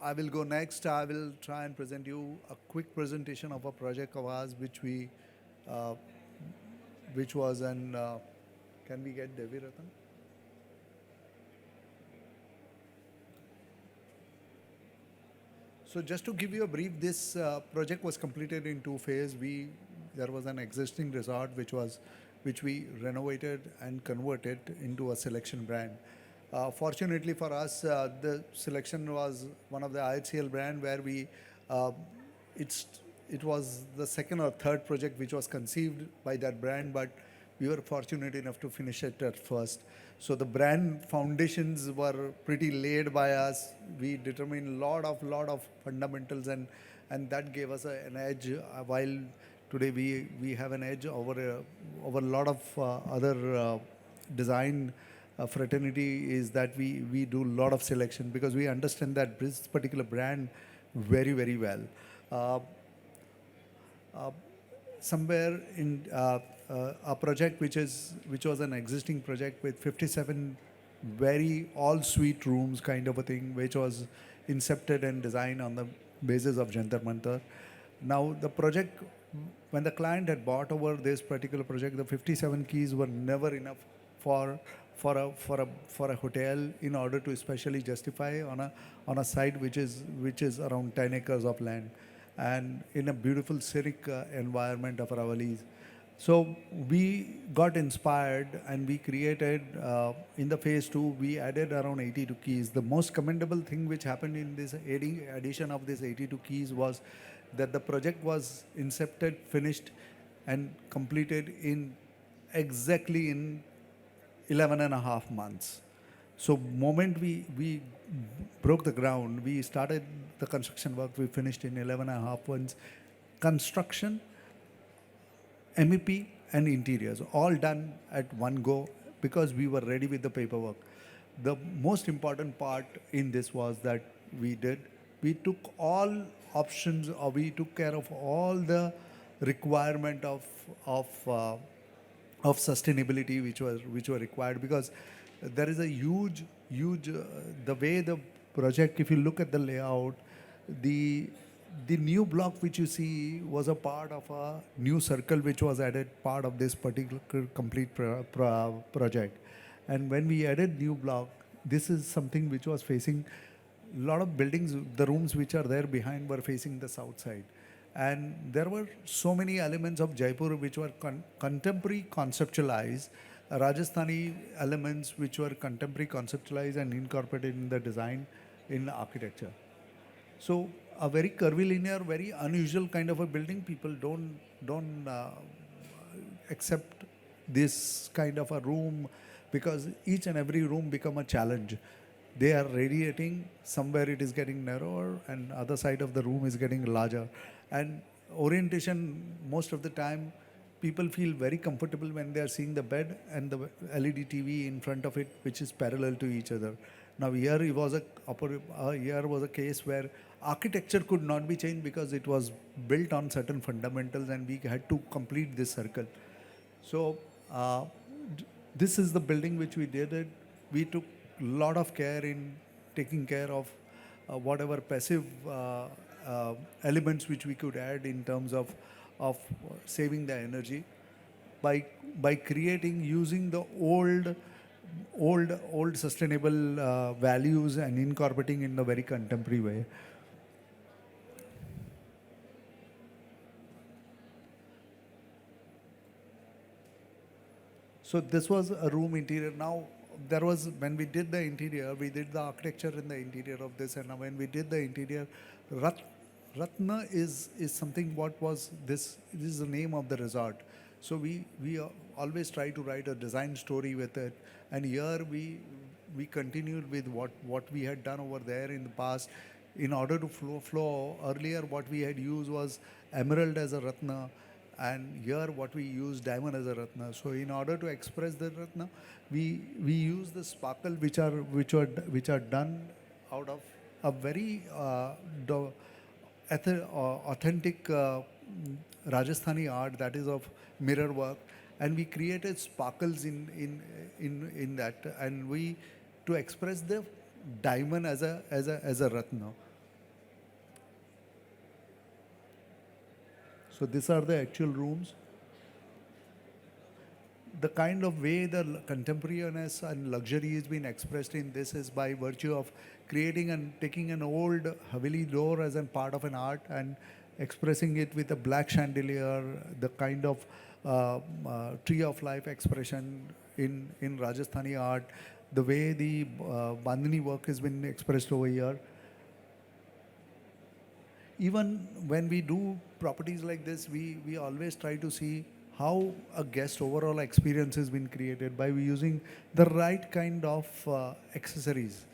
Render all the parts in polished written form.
I will go next. I will try and present you a quick presentation of a project of ours, uh, which was an. Can we get Devi Ratan? So just to give you a brief, this project was completed in two phases. There was an existing resort which we renovated and converted into a Selection brand. Fortunately for us, the Selection was one of the IHCL brand where uh, it's it was the second or third project which was conceived by that brand, but we were fortunate enough to finish it at first. So the brand foundations were pretty laid by us. We determined lot of fundamentals, and that gave us an edge. While today we have an edge over a lot of other design fraternity, is that we do a lot of selection because we understand that this particular brand very well. Uh, Somewhere in a project which was an existing project with 57 very all suite rooms kind of a thing, which was incepted and designed on the basis of Jantar Mantar. Now the project, when the client had bought over this particular project, the 57 keys were never enough for for a hotel in order to especially justify on a site which is around 10 acres of land and in a beautiful scenic environment of Ravalis. So we got inspired and we created, in the phase two, we added around 82 keys. The most commendable thing which happened in this addition of this 82 keys was that the project was incepted, finished, and completed in exactly in 11 and a half months. So moment we broke the ground, we started the construction work, we finished in 11 and a half months. Construction, MEP and interiors, all done at one go because we were ready with the paperwork. The most important part in this was that we took all options, or we took care of all the requirement of uh, of sustainability which were required, because there is a huge the way the project, if you look at the layout, the the new block which you see was a part of a new circle which was added part of this particular complete project. And when we added new block, this is something which was facing a lot of buildings. The rooms which are there behind were facing the south side, and there were so many elements of Jaipur which were contemporary conceptualized, Rajasthani elements which were contemporary conceptualized and incorporated in the design, in architecture. So a very curvilinear, very unusual kind of a building. People don't accept this kind of a room because each and every room become a challenge. They are radiating, somewhere it is getting narrower and other side of the room is getting larger. And orientation, most of the time people feel very comfortable when they are seeing the bed and the LED TV in front of it, which is parallel to each other. Now here it was here was a case where architecture could not be changed because it was built on certain fundamentals, and we had to complete this circle. So this is the building which we did it. We took a lot of care in taking care of whatever passive elements which we could add in terms of saving the energy by creating, using the old sustainable values and incorporating in a very contemporary way. So this was a room interior. Now there was, when we did the interior, we did the architecture in the interior of this, and when we did the interior, Rat, Ratna is something. What was this? This is the name of the resort. So we always try to write a design story with it, and here we continued with what we had done over there in the past. In order to flow earlier, what we had used was emerald as a Ratna, and here what we use diamond as a Ratna. So in order to express the Ratna, we use the sparkle which are done out of a very authentic Rajasthani art, that is of mirror work, and we created sparkles in that, and we, to express the diamond as a Ratna. So these are the actual rooms. The kind of way the contemporaneous and luxury is being expressed in this is by virtue of creating and taking an old Haveli door as a part of an art and expressing it with a black chandelier, the kind of tree of life expression in Rajasthani art, the way the Bandhani work has been expressed over here. Even when we do properties like this, we always try to see how a guest overall experience has been created by using the right kind of accessories.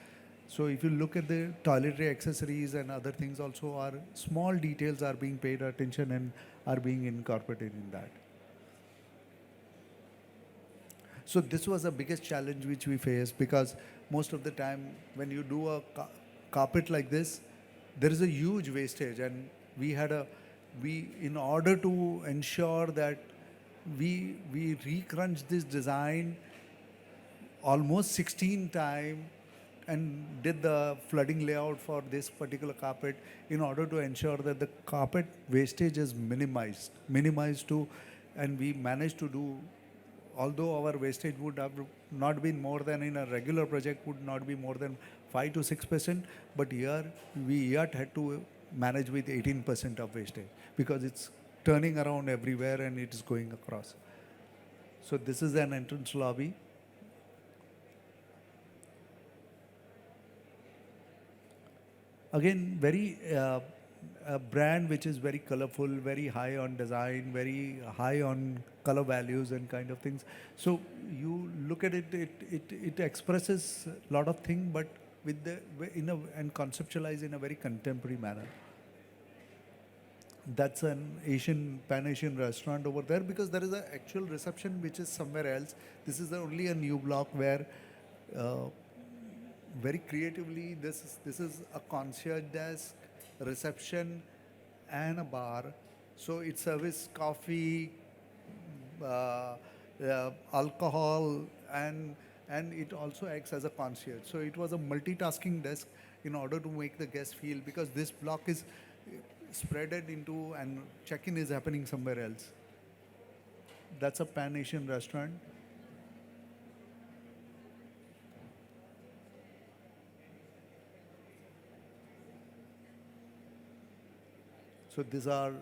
So if you look at the toiletry accessories and other things also are small details are being paid attention and are being incorporated in that. So this was the biggest challenge which we faced because most of the time when you do a carpet like this, there is a huge wastage, and we in order to ensure that we recrunch this design almost 16 times and did the flooding layout for this particular carpet in order to ensure that the carpet wastage is minimized to, and we managed to do, although our wastage would have not been more than in a regular project would not be more than 5 to 6%, but here we yet had to manage with 18% of wastage because it's turning around everywhere and it is going across. So this is an entrance lobby. Again, very a brand which is very colorful, very high on design, very high on color values and kind of things. So you look at it, it expresses a lot of things, but with the and conceptualized in a very contemporary manner. That's an Pan-Asian restaurant over there because there is an actual reception which is somewhere else. This is only a new block where uh, very creatively this is a concierge desk, reception, and a bar. So it serves coffee, alcohol, and it also acts as a concierge. So it was a multitasking desk in order to make the guest feel, because this block is spreaded into and check-in is happening somewhere else. That's a Pan-Asian restaurant. So these are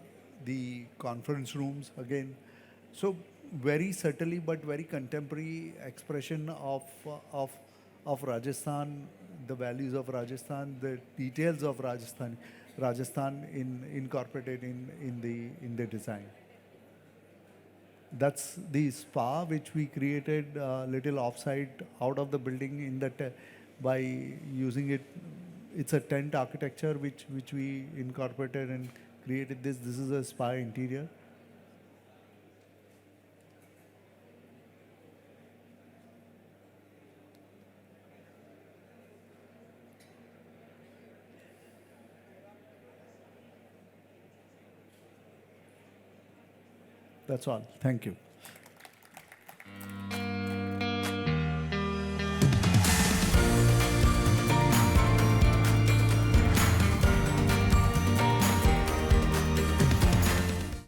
the conference rooms again. So very subtly but very contemporary expression of Rajasthan, the values of Rajasthan, the details of Rajasthan incorporated in the design. That's the spa which we created little offsite out of the building in the by using it. It's a tent architecture which we incorporated and created this. This is a spa interior. That's all. Thank you.